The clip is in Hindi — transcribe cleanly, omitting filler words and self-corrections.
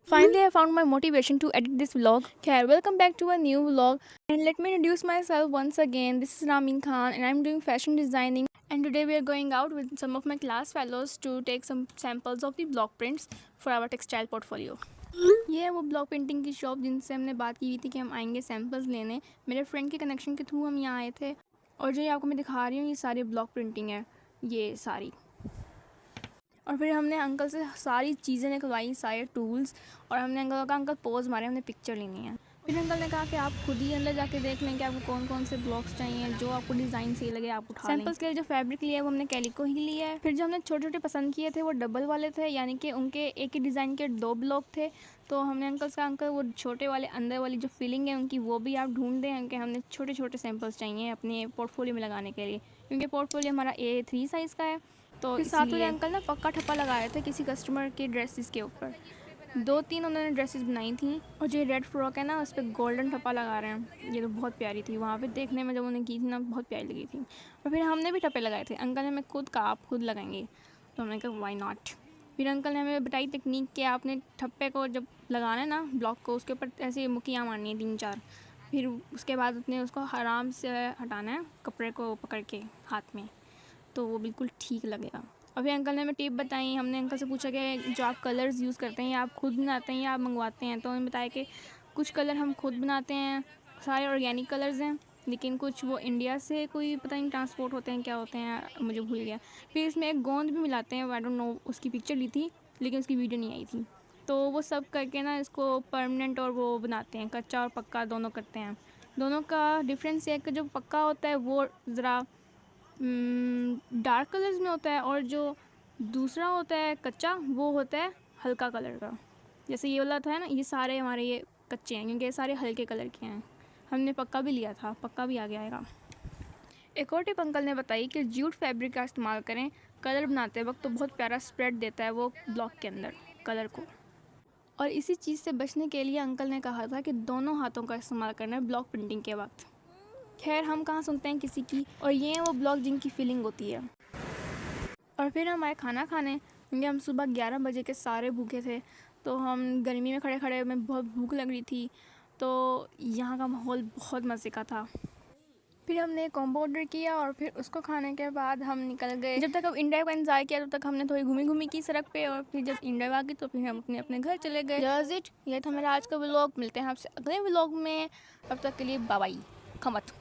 Finally, I found my motivation to edit this vlog. Okay, welcome back to a new vlog. And let me introduce myself once again. This is Ramin Khan and I'm doing fashion designing. And today we are going out with some of my class fellows to take some samples of the block prints for our textile portfolio. ये है वो ब्लॉक पेंटिंग की शॉप जिनसे हमने बात की हुई थी कि हम आएंगे सैम्पल्स लेने। मेरे फ्रेंड के कनेक्शन के थ्रू हम यहाँ आए थे। और जो ये आपको मैं दिखा रही हूँ ये सारी ब्लॉक प्रिंटिंग है, ये सारी। और फिर हमने अंकल से सारी चीज़ें निकलवाई, सारे टूल्स, और हमने अंकल का अंकल पोज मारे, हमने पिक्चर लेनी है। फिर अंकल ने कहा कि आप खुद ही अंदर जाके देख लें कि आपको कौन कौन से ब्लॉक्स चाहिए, जो आपको डिज़ाइन सही लगे आप उठा लें। सैम्पल्स के लिए जो फैब्रिक लिया है वो हमने कैलिको ही लिया है। फिर जो हमने छोटे छोटे पसंद किए थे वो डबल वाले थे, यानी कि उनके एक ही डिज़ाइन के 2 ब्लॉक थे। तो हमने अंकल से अंकल वो छोटे वाले अंदर वाली जो फीलिंग है उनकी वो भी आप ढूंढ दें कि हमने छोटे छोटे सैम्पल्स चाहिए अपने पोर्टफोलियो में लगाने के लिए, क्योंकि पोर्टफोलियो हमारा A3 साइज़ का है। तो साथ वाले अंकल ना पक्का ठप्पा लगाए थे किसी कस्टमर के ड्रेसेस के ऊपर। 2-3 उन्होंने ड्रेसेस बनाई थी, और जो रेड फ्रॉक है ना उस पर गोल्डन ठप्पा लगा रहे हैं, ये तो बहुत प्यारी थी। वहाँ पे देखने में जब उन्होंने की थी ना बहुत प्यारी लगी थी। और फिर हमने भी ठप्पे लगाए थे। अंकल ने हमें खुद कहा आप खुद लगाएंगे, तो हमने कहा वाई नॉट। फिर अंकल ने हमें बताई टेक्निक कि आपने ठप्पे को जब लगाना है ना ब्लॉक को, उसके ऊपर ऐसे मुक्कियाँ मारनी है 3-4। फिर उसके बाद अपने उसको आराम से हटाना है कपड़े को पकड़ के हाथ में, तो वो बिल्कुल ठीक लगेगा। और फिर अंकल ने हमें टिप बताई। हमने अंकल से पूछा कि जो आप कलर्स यूज़ करते हैं या आप खुद बनाते हैं या आप मंगवाते हैं, तो उन्होंने बताया कि कुछ कलर हम खुद बनाते हैं, सारे ऑर्गेनिक कलर्स हैं, लेकिन कुछ वो इंडिया से कोई पता नहीं ट्रांसपोर्ट होते हैं क्या होते हैं, मुझे भूल गया। फिर इसमें एक गोंद भी मिलाते हैं, आई डोंट नो, उसकी पिक्चर ली थी लेकिन उसकी वीडियो नहीं आई थी। तो वो सब करके ना इसको परमानेंट और वो बनाते हैं, कच्चा और पक्का दोनों करते हैं। दोनों का डिफरेंस ये है कि जो पक्का होता है वो ज़रा डार्क कलर्स में होता है, और जो दूसरा होता है कच्चा वो होता है हल्का कलर का। जैसे ये वाला था ना, ये सारे हमारे ये कच्चे हैं क्योंकि ये सारे हल्के कलर के हैं। हमने पक्का भी लिया था, पक्का भी आ गया आएगा। एक और टिप अंकल ने बताई कि जूट फैब्रिक का इस्तेमाल करें कलर बनाते वक्त, तो बहुत प्यारा स्प्रेड देता है वो ब्लॉक के अंदर कलर को। और इसी चीज़ से बचने के लिए अंकल ने कहा था कि दोनों हाथों का इस्तेमाल करना है ब्लॉक प्रिंटिंग के वक्त। खैर हम कहाँ सुनते हैं किसी की, और ये है वो ब्लॉग जिनकी फीलिंग होती है। और फिर हम आए खाना खाने, क्योंकि हम सुबह 11 बजे के सारे भूखे थे। तो हम गर्मी में खड़े खड़े, में बहुत भूख लग रही थी, तो यहाँ का माहौल बहुत मज़े का था। फिर हमने कॉम्बो ऑर्डर किया और फिर उसको खाने के बाद हम निकल गए। जब तक अब इंडिया का इंतजार किया तब तक हमने थोड़ी घूमी की सड़क पे, और फिर जब इंडिया आ गई तो फिर हम अपने अपने घर चले गए। जस्ट इट, ये था मेरा आज का व्लॉग। मिलते हैं आपसे अगले व्लॉग में, तब तक के लिए बाय बाय, खमत।